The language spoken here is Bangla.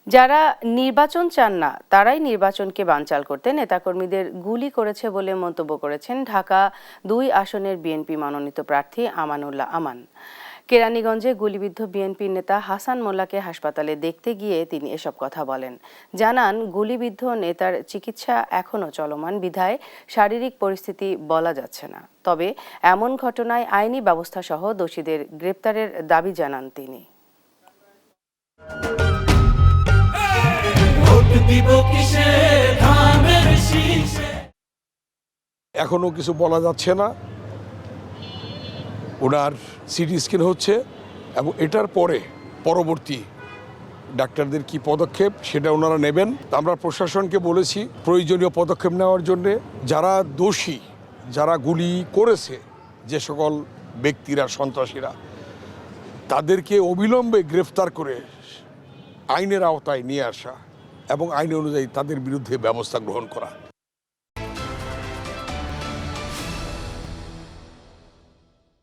যারা নির্বাচন চান না তারাই নির্বাচনকে বানচাল করতে নেতাকর্মীদের গুলি করেছে বলে মন্তব্য করেছেন ঢাকা-২ আসনের বিএনপি মনোনীত প্রার্থী আমানুল্লাহ আমান। কেরানীগঞ্জে গুলিবিদ্ধ বিএনপি নেতা হাসান মোল্লাকে হাসপাতালে দেখতে গিয়ে তিনি এসব কথা বলেন। জানান, গুলিবিদ্ধ নেতার চিকিৎসা এখনও চলমান বিধায় শারীরিক পরিস্থিতি বলা যাচ্ছে না। তবে এমন ঘটনায় আইনি ব্যবস্থা সহ দোষীদের গ্রেপ্তারের দাবি জানান তিনি। এখনো কিছু বলা যাচ্ছে না। ওনার সিটি স্ক্যান হচ্ছে এবং এটার পরবর্তী ডাক্তারদের কি পদক্ষেপ সেটা ওনারা নেবেন। আমরা প্রশাসনকে বলেছি প্রয়োজনীয় পদক্ষেপ নেওয়ার জন্য। যারা দোষী, যারা গুলি করেছে, যে সকল ব্যক্তিরা, সন্ত্রাসীরা, তাদেরকে অবিলম্বে গ্রেফতার করে আইনের আওতায় নিয়ে আসা এবং আইন অনুযায়ী তাদের বিরুদ্ধে ব্যবস্থা গ্রহণ করা।